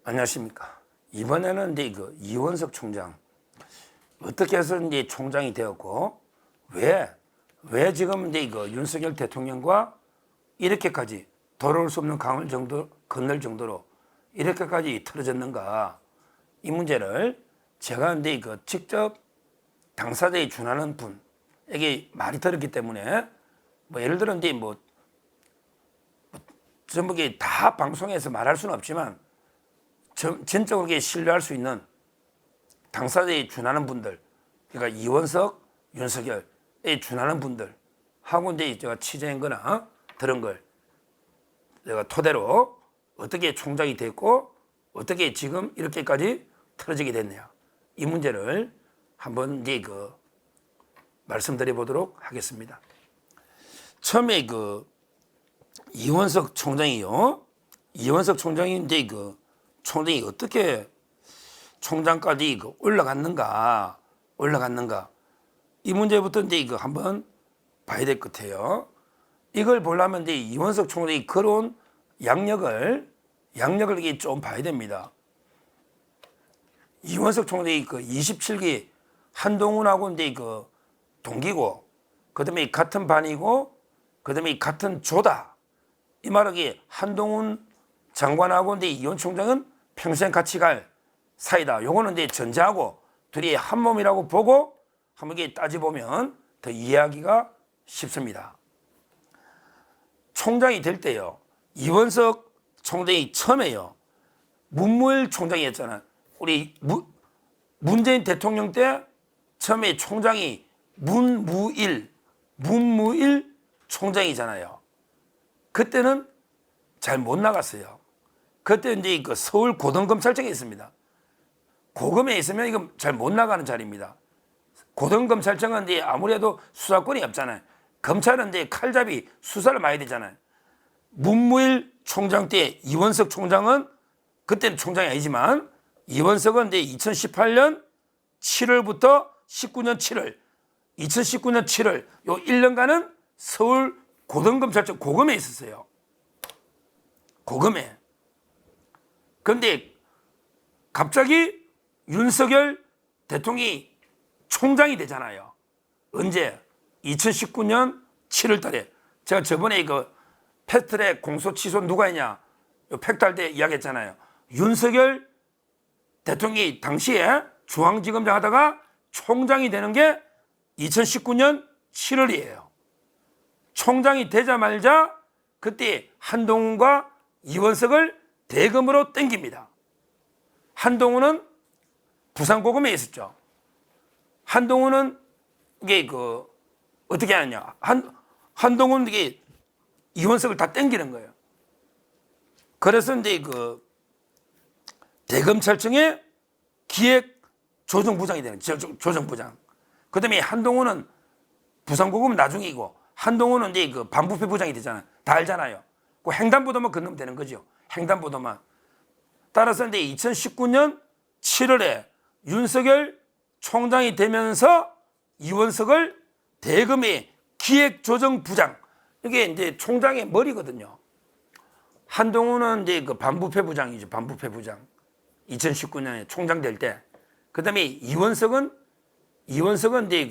안녕하십니까. 이번에는 이제 이원석 총장 어떻게 해서 이제 총장이 되었고 왜 지금 이제 윤석열 대통령과 이렇게까지 돌아올 수 없는 강을 건널 정도로 이렇게까지 틀어졌는가, 이 문제를 제가 이제 직접 당사자에 준하는 분에게 많이 들었기 때문에 예를 들어 이제 전부 다 방송에서 말할 수는 없지만 전적으로 신뢰할 수 있는 당사자에 준하는 분들, 그러니까 이원석, 윤석열에 준하는 분들 하고 이제 제가 취재한 거나 들은 걸 내가 토대로 어떻게 총장이 됐고 어떻게 지금 이렇게까지 틀어지게 됐냐, 이 문제를 한번 이제 말씀드려 보도록 하겠습니다. 처음에 이원석 총장이요. 이원석 총장이 이제 총장이 어떻게 총장까지 올라갔는가, 이 문제부터 이제 한번 봐야 될 것 같아요. 이걸 보려면 이제 이원석 총장이 걸어온 양력을 좀 봐야 됩니다. 이원석 총장이 27기 한동훈하고 이제 동기고, 그다음에 같은 반이고, 그다음에 같은 조다. 이 말하기 한동훈 장관하고 이제 이원 총장은 평생 같이 갈 사이다. 요거는 이제 전제하고 둘이 한 몸이라고 보고 한번 따져보면 더 이해하기가 쉽습니다. 총장이 될 때요, 이원석 총장이 처음에요, 문무일 총장이었잖아요. 우리 문재인 대통령 때 처음에 총장이 문무일 총장이잖아요. 그때는 잘 못 나갔어요. 그때 이제 서울 고등검찰청에 있습니다. 고검에 있으면 이거 잘 못 나가는 자리입니다. 고등검찰청은 이제 아무래도 수사권이 없잖아요. 검찰은 이제 칼잡이 수사를 많이 되잖아요. 문무일 총장 때 이원석 총장은, 그때는 총장이 아니지만 이원석은 이제 2018년 7월부터 19년 7월, 2019년 7월 요 1년간은 서울 고등검찰청 고검에 있었어요. 고검에. 그런데 갑자기 윤석열 대통령이 총장이 되잖아요. 언제? 2019년 7월 달에. 제가 저번에 패스트트랙 공소 취소 누가 했냐, 팩트할 때 이야기했잖아요. 윤석열 대통령이 당시에 중앙지검장 하다가 총장이 되는 게 2019년 7월이에요. 총장이 되자마자 그때 한동훈과 이원석을 대검으로 땡깁니다. 한동훈은 부산고검에 있었죠. 한동훈은 이게 어떻게 하느냐, 한동훈은 이게 이원석을 다 땡기는 거예요. 그래서 이제 대검찰청의 기획조정부장이 되는 조정부장. 그다음에 한동훈은 부산고검은 나중이고, 한동훈은 이제 반부패 부장이 되잖아요. 다 알잖아요. 그 횡단보도만 건너면 되는 거죠. 횡단보도만. 따라서 이제 2019년 7월에 윤석열 총장이 되면서 이원석을 대검의 기획조정부장, 이게 이제 총장의 머리거든요. 한동훈은 이제 반부패 부장이죠. 반부패 부장. 2019년에 총장 될 때. 그다음에 이원석은 이제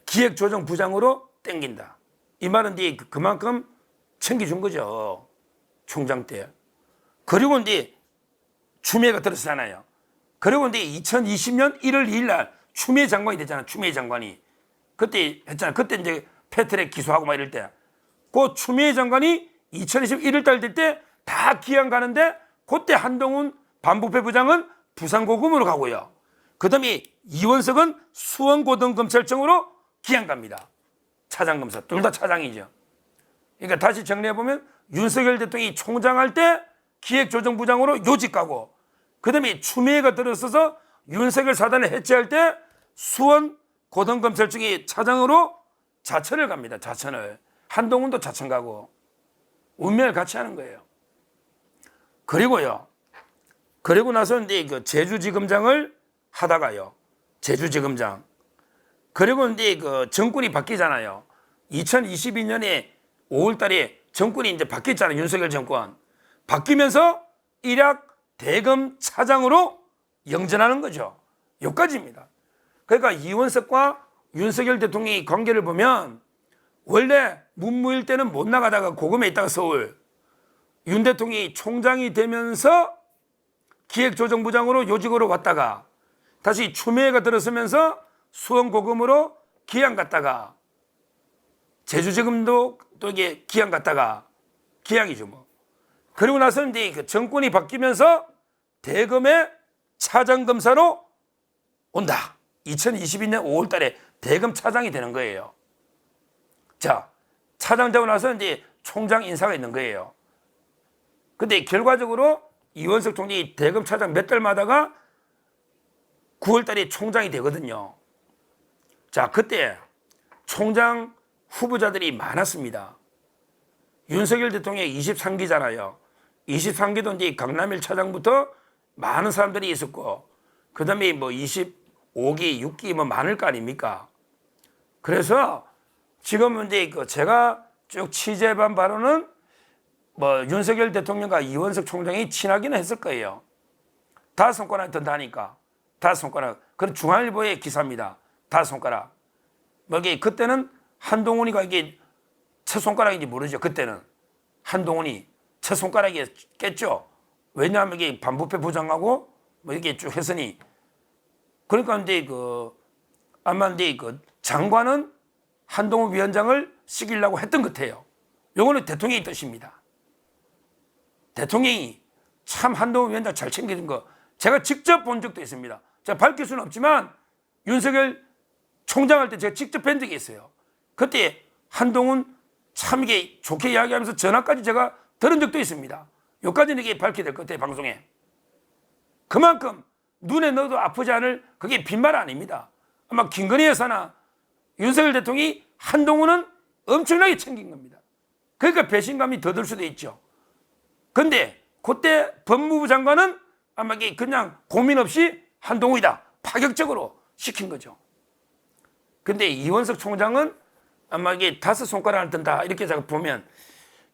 기획조정부장으로 땡긴다. 이 말은 이제 그만큼 챙겨준 거죠. 총장 때. 그리고 이제 추미애가 들었잖아요. 그리고 이제 2020년 1월 2일 날 추미애 장관이 됐잖아요. 추미애 장관이. 그때 했잖아요. 그때 이제 패트랙 기소하고 막 이럴 때. 그 추미애 장관이 2020년 1월 달 될 때 다 기한 가는데, 그때 한동훈 반부패 부장은 부산고검으로 가고요. 그 다음에 이원석은 수원고등검찰청으로 기한 갑니다. 차장검사. 둘 다 차장이죠. 그러니까 다시 정리해보면 윤석열 대통령이 총장할 때 기획조정부장으로 요직 가고, 그 다음에 추미애가 들어서서 윤석열 사단을 해체할 때 수원고등검찰청의 차장으로 자천을 갑니다. 자천을. 한동훈도 자천 가고 운명을 같이 하는 거예요. 그리고요, 그리고 나서 이제 제주지검장을 하다가요, 제주지검장. 그리고 이제 정권이 바뀌잖아요. 2022년에 5월 달에 정권이 이제 바뀌었잖아요. 윤석열 정권. 바뀌면서 일약 대검 차장으로 영전하는 거죠. 여기까지입니다. 그러니까 이원석과 윤석열 대통령의 관계를 보면 원래 문무일 때는 못 나가다가 고금에 있다가 서울, 윤 대통령이 총장이 되면서 기획조정부장으로 요직으로 왔다가 다시 추미애가 들어서면서 수원고검으로 기양 갔다가 제주지검도 또 이게 기양 갔다가 기양이죠 뭐. 그리고 나서 이제 그 정권이 바뀌면서 대검의 차장검사로 온다. 2022년 5월 달에 대검 차장이 되는 거예요. 자, 차장 되고 나서 이제 총장 인사가 있는 거예요. 근데 결과적으로 이원석 총장이 대검 차장 몇 달마다가 9월 달에 총장이 되거든요. 자, 그때 총장 후보자들이 많았습니다. 윤석열 대통령이 23기잖아요. 23기도 이제 강남일 차장부터 많은 사람들이 있었고, 그 다음에 뭐 25기, 6기 뭐 많을 거 아닙니까? 그래서 지금은 이제 그 제가 쭉 취재한 바로는 뭐 윤석열 대통령과 이원석 총장이 친하기는 했을 거예요. 5손가락 든다니까. 5손가락. 그건 중앙일보의 기사입니다. 5손가락. 뭐 이게 그때는 한동훈이가 이게 첫 손가락인지 모르죠. 그때는 한동훈이 첫 손가락이겠죠. 왜냐하면 이게 반부패 부장하고 뭐 이게 쭉 했으니. 그러니까 이제 그 아마 이제 그 장관은 한동훈 위원장을 시키려고 했던 것 같아요. 요거는 대통령의 뜻입니다. 대통령이 참 한동훈 위원장 잘 챙기는 거 제가 직접 본 적도 있습니다. 제가 밝힐 수는 없지만 윤석열 총장 할 때 제가 직접 뵌 적이 있어요. 그때 한동훈 참 이게 좋게 이야기하면서 전화까지 제가 들은 적도 있습니다. 여기까지는 이게 밝혀야 될 것 같아요, 방송에. 그만큼 눈에 넣어도 아프지 않을 그게 빈말 아닙니다. 아마 김건희 여사나 윤석열 대통령이 한동훈은 엄청나게 챙긴 겁니다. 그러니까 배신감이 더 들 수도 있죠. 근데 그때 법무부 장관은 아마 이게 그냥 고민 없이 한동훈이다. 파격적으로 시킨 거죠. 근데 이원석 총장은 아마 이게 5손가락을 든다. 이렇게 제가 보면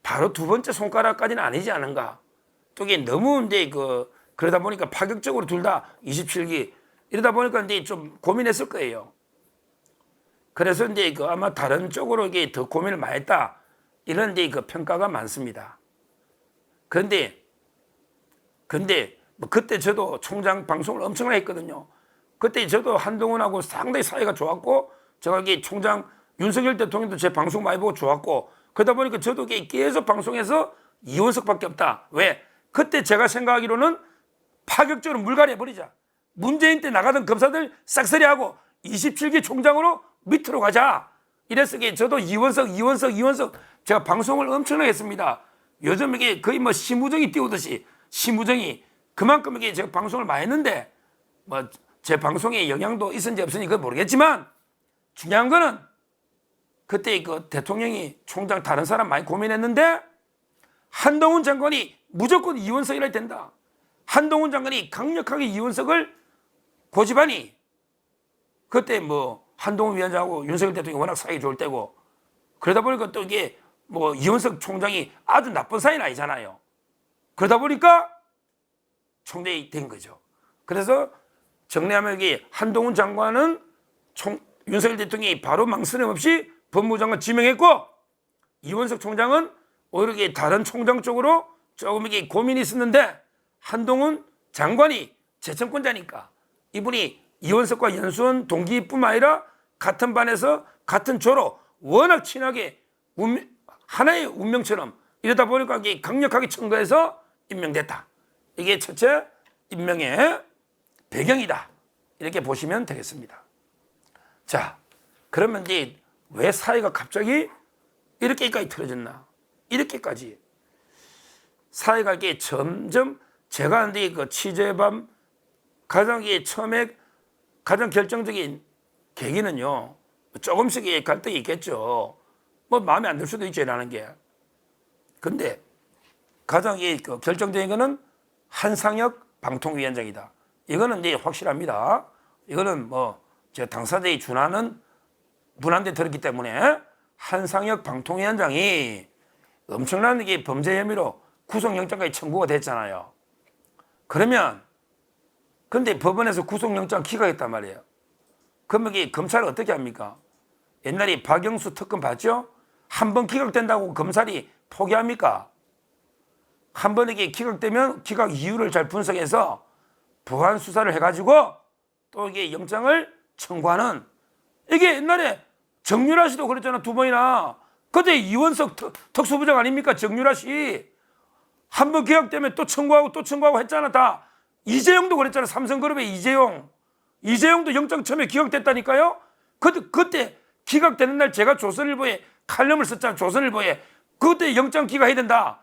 바로 두 번째 손가락까지는 아니지 않은가. 또 이게 너무 이제 그러다 보니까 파격적으로 둘 다 27기 이러다 보니까 이제 좀 고민했을 거예요. 그래서 이제 아마 다른 쪽으로 이게 더 고민을 많이 했다. 이런 이제 평가가 많습니다. 근데 뭐 그때 저도 총장 방송을 엄청나게 했거든요. 그때 저도 한동훈하고 상당히 사이가 좋았고, 제가 이게 총장 윤석열 대통령도 제 방송 많이 보고 좋았고, 그러다 보니까 저도 계속 방송에서 이원석밖에 없다. 왜? 그때 제가 생각하기로는 파격적으로 물갈이 해버리자. 문재인 때 나가던 검사들 싹쓸이하고 27기 총장으로 밑으로 가자. 이래서 저도 이원석 제가 방송을 엄청나게 했습니다. 요즘 이게 거의 뭐 심우정이 띄우듯이 심우정이 그만큼 이게 제가 방송을 많이 했는데 뭐 제 방송에 영향도 있었는지 없었는지 그건 모르겠지만 중요한 거는 그때 그 대통령이 총장 다른 사람 많이 고민했는데 한동훈 장관이 무조건 이원석이라 된다. 한동훈 장관이 강력하게 이원석을 고집하니 그때 뭐 한동훈 위원장하고 윤석열 대통령이 워낙 사이 좋을 때고 그러다 보니까 또 이게 뭐 이원석 총장이 아주 나쁜 사이는 아니잖아요. 그러다 보니까 총장이 된 거죠. 그래서 정리하면 이게 한동훈 장관은 윤석열 대통령이 바로 망설임 없이 법무부 장관 지명했고 이원석 총장은 오히려 이게 다른 총장 쪽으로 조금 이게 고민이 있었는데 한동훈 장관이 재청권자니까 이분이 이원석과 연수원 동기뿐만 아니라 같은 반에서 같은 조로 워낙 친하게 하나의 운명처럼 이러다 보니까 이게 강력하게 청구해서 임명됐다. 이게 첫째 임명의 배경이다. 이렇게 보시면 되겠습니다. 자, 그러면 이제 왜 사회가 갑자기 이렇게까지 틀어졌나? 이렇게까지 사회가 이게 점점 제가 이제 그 취재반 가장 처음에 가장 결정적인 계기는요. 조금씩 갈등이 있겠죠. 뭐 마음에 안 들 수도 있죠, 라는 게. 근데 가장 결정적인 거는 한상혁 방통위원장이다. 이거는 이제 확실합니다. 이거는 뭐 제 당사자의 준하는 분한테 들었기 때문에 한상혁 방통위원장이 엄청난 이게 범죄 혐의로 구속영장까지 청구가 됐잖아요. 그러면 근데 법원에서 구속영장 기각했단 말이에요. 그러면 이게 검찰은 어떻게 합니까? 옛날에 박영수 특검 봤죠? 한 번 기각된다고 검찰이 포기합니까? 한 번에 기각되면 기각 이유를 잘 분석해서 보완 수사를 해가지고 또 이게 영장을 청구하는, 이게 옛날에 정유라 씨도 그랬잖아. 2번이나. 그때 이원석 특수부장 아닙니까? 정유라 씨. 한 번 기각되면 또 청구하고 또 청구하고 했잖아. 다. 이재용도 그랬잖아. 삼성그룹의 이재용도 영장 처음에 기각됐다니까요. 그때 기각되는 날 제가 조선일보에 칼럼을 썼잖아. 조선일보에. 그때 영장 기각해야 된다.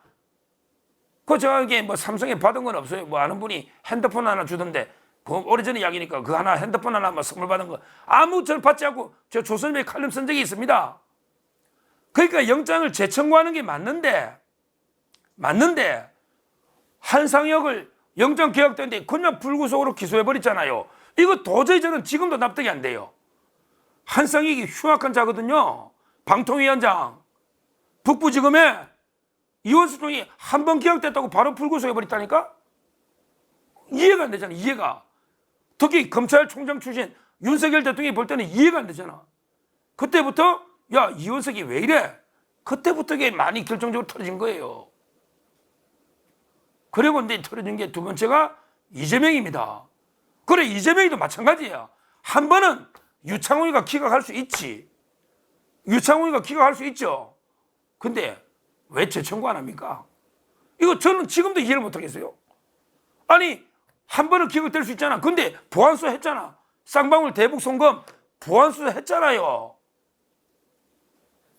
제가 이게 뭐 삼성에 받은 건 없어요. 뭐 아는 분이 핸드폰 하나 주던데, 그 오래전 이야기니까 그 하나 핸드폰 하나 뭐 선물 받은 거 아무 전 받지 않고 저 조선일보에 칼럼 쓴 적이 있습니다. 그러니까 영장을 재청구하는 게 맞는데 한상혁을 영장 기각됐는데 그냥 불구속으로 기소해버렸잖아요. 이거 도저히 저는 지금도 납득이 안 돼요. 한상혁이 흉악한 자거든요. 방통위원장. 북부지검에 이원수 총이 한 번 기각됐다고 바로 불구속해버렸다니까? 이해가 안 되잖아. 이해가. 특히 검찰총장 출신 윤석열 대통령이 볼 때는 이해가 안 되잖아. 그때부터 야, 이원석이 왜 이래? 그때부터 이게 많이 결정적으로 터진 거예요. 그리고 이제 터진 게 두 번째가 이재명입니다. 그래, 이재명이도 마찬가지야. 한 번은 유창훈이가 기각할 수 있지. 유창훈이가 기각할 수 있죠. 근데 왜 재청구 안 합니까? 이거 저는 지금도 이해를 못 하겠어요. 아니, 한 번은 기각될 수 있잖아. 근데 보안수사 했잖아. 쌍방울 대북 송금 보안수사 했잖아요.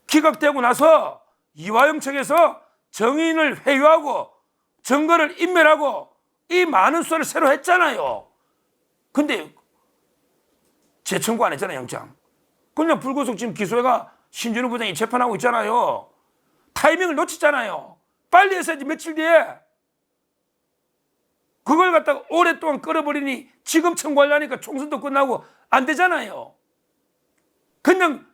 기각되고 나서 이화영 측에서 정인을 회유하고 증거를 인멸하고 이 많은 수사를 새로 했잖아요. 근데 재청구 안 했잖아요. 영장. 그냥 불구속 지금 기소회가 신준우 부장이 재판하고 있잖아요. 타이밍을 놓쳤잖아요. 빨리 했어야지. 며칠 뒤에. 그걸 갖다가 오랫동안 끌어버리니 지금 청구하려니까 총선도 끝나고 안 되잖아요. 그냥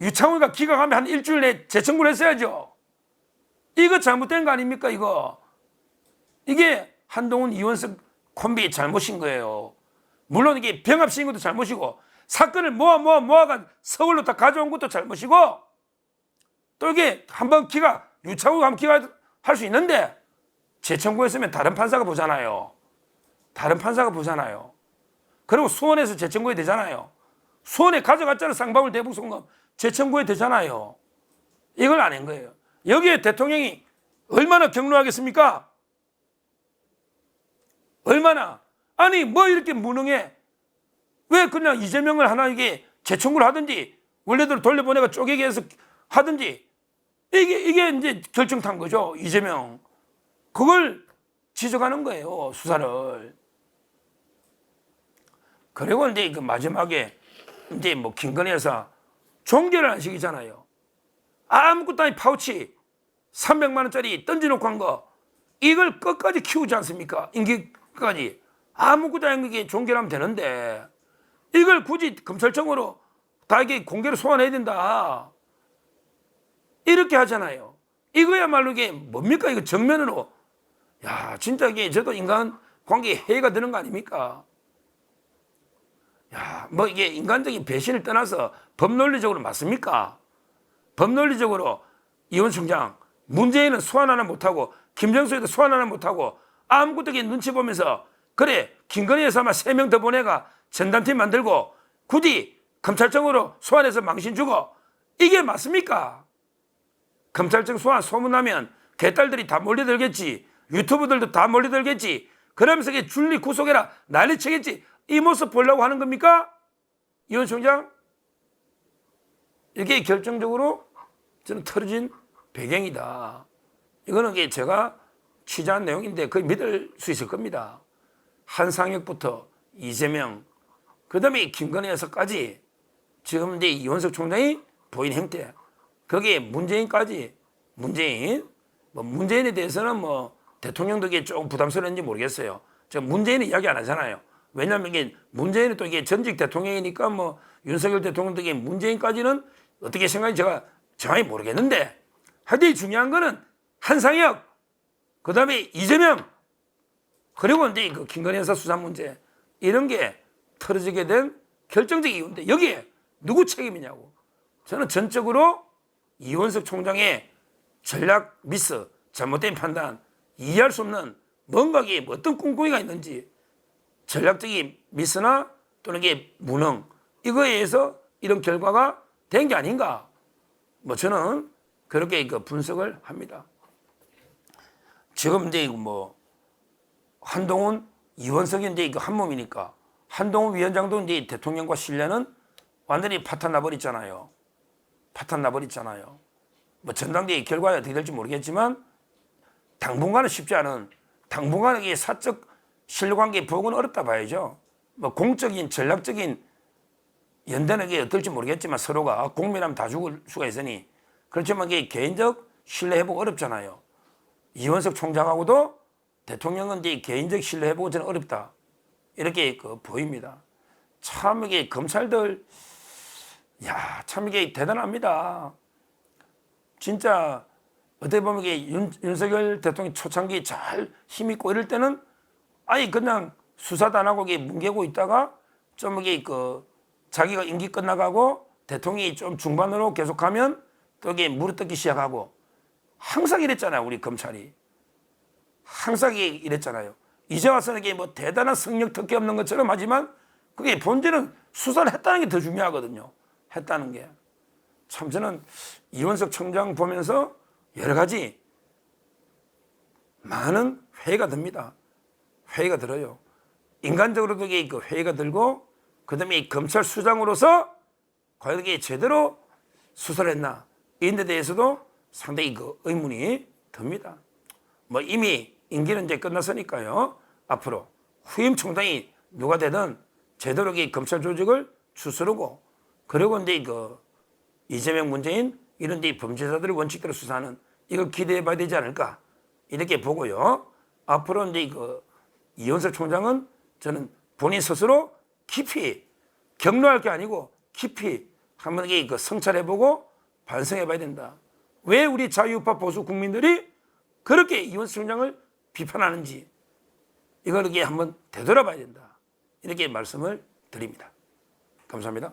유창훈이가 기각하면 한 일주일 내에 재청구를 했어야죠. 이거 잘못된 거 아닙니까? 이게 한동훈 이원석 콤비의 잘못인 거예요. 물론 이게 병합시킨 것도 잘못이고 사건을 모아가 서울로 다 가져온 것도 잘못이고 또 이게 한번 유창훈이가 한번 기각할 수 있는데 재청구했으면 다른 판사가 보잖아요. 그리고 수원에서 재청구해야 되잖아요. 수원에 가져갔잖아요. 쌍방울 대북 송금 재청구해야 되잖아요. 이걸 안 한 거예요. 여기에 대통령이 얼마나 격노하겠습니까? 얼마나. 아니 뭐 이렇게 무능해. 왜 그냥 이재명을 하나 이게 재청구를 하든지 원래대로 돌려보내가 쪼개게 해서 하든지 이게 이제 결정탄 거죠. 이재명. 그걸 지적하는 거예요. 수사를. 그리고 이제 그 마지막에 이제 뭐 김건희 여사 종결을 안 시키잖아요. 아무것도 아닌 파우치 300만 원짜리 던져놓고 한 거 이걸 끝까지 키우지 않습니까? 임기까지. 아무것도 아닌 게 종결하면 되는데 이걸 굳이 검찰청으로 다 이게 공개로 소환해야 된다. 이렇게 하잖아요. 이거야말로 이게 뭡니까? 이거 정면으로. 야, 진짜 이게 저도 인간 관계에 해가 되는 거 아닙니까? 야, 뭐 이게 인간적인 배신을 떠나서 법논리적으로 맞습니까? 법논리적으로 이원 총장, 문재인은 소환 하나 못하고 김정수에도 소환 하나 못하고 아무것도 눈치 보면서 그래 김건희 여사만 3명 더 보내가 전담팀 만들고 굳이 검찰청으로 소환해서 망신 주고 이게 맞습니까? 검찰청 소환 소문나면 개딸들이 다 몰려들겠지. 유튜브들도 다 몰려들겠지. 그러면서 이게 줄리 구속해라 난리치겠지. 이 모습 보려고 하는 겁니까? 이원 총장? 이게 결정적으로 저는 틀어진 배경이다. 이거는 이게 제가 취재한 내용인데 거의 믿을 수 있을 겁니다. 한상혁부터 이재명, 그 다음에 김건희 여사까지 지금 이제 이원석 총장이 보인 행태, 거기에 문재인까지, 문재인에 대해서는 뭐 대통령도 이게 조금 부담스러운지 모르겠어요. 제가 문재인은 이야기 안 하잖아요. 왜냐하면 이게 문재인은 또 이게 전직 대통령이니까 뭐 윤석열 대통령도 이게 문재인까지는 어떻게 생각하는지 제가 정확히 모르겠는데 하여튼 중요한 거는 한상혁, 그 다음에 이재명, 그리고 이제 그 김건희 여사 수사 문제 이런 게 터지게 된 결정적인 이유인데 여기에 누구 책임이냐고. 저는 전적으로 이원석 총장의 전략 미스, 잘못된 판단, 이해할 수 없는 뭔가에 어떤 꿍꿍이가 있는지 전략적인 미스나 또는 이게 무능 이거에 의해서 이런 결과가 된 게 아닌가. 뭐 저는 그렇게 그 분석을 합니다. 지금 이제 뭐 한동훈, 이원석이 이제 이거 한 몸이니까 한동훈 위원장도 이제 대통령과 신뢰는 완전히 파탄 나버렸잖아요. 파탄 나버렸잖아요. 뭐 전당대회 결과가 어떻게 될지 모르겠지만 당분간은 쉽지 않은 당분간의 사적 신뢰관계 부각은 어렵다 봐야죠. 뭐 공적인 전략적인 연대는 게 어떨지 모르겠지만 서로가 공멸하면 다 죽을 수가 있으니 그렇지만 이게 개인적 신뢰 회복 어렵잖아요. 이원석 총장하고도 대통령은 이제 개인적 신뢰 회복은 저는 어렵다 이렇게 그 보입니다. 참 이게 검찰들 참 이게 대단합니다. 진짜 어떻게 보면 이게 윤석열 대통령 초창기 잘 힘있고 이럴 때는 아니 그냥 수사도 안 하고 이게 뭉개고 있다가 좀 이게 그 자기가 임기 끝나가고 대통령이 좀 중반으로 계속하면 또 이게 무릎뜯기 시작하고 항상 이랬잖아요. 우리 검찰이 항상 이랬잖아요. 이제 와서는 이게 뭐 대단한 성역 특기 없는 것처럼 하지만 그게 본질은 수사를 했다는 게 더 중요하거든요. 했다는 게. 참 저는 이원석 총장 보면서 여러 가지 많은 회의가 듭니다. 회의가 들어요. 인간적으로도 이게 그 회의가 들고 그다음에 이 검찰 수장으로서 과연 이게 제대로 수사를 했나 이런 데 대해서도 상당히 그 의문이 듭니다. 뭐 이미 임기는 이제 끝났으니까요. 앞으로 후임 총장이 누가 되든 제대로 이 검찰 조직을 추스르고 그리고 이제 그 이재명 문재인 이런 데 범죄자들을 원칙대로 수사하는 이걸 기대해 봐야 되지 않을까 이렇게 보고요. 앞으로 이제 그 이원석 총장은 저는 본인 스스로 깊이 격려할 게 아니고 깊이 한번 그 성찰해보고 반성해봐야 된다. 왜 우리 자유우파 보수 국민들이 그렇게 이원석 총장을 비판하는지 이걸 한번 되돌아봐야 된다. 이렇게 말씀을 드립니다. 감사합니다.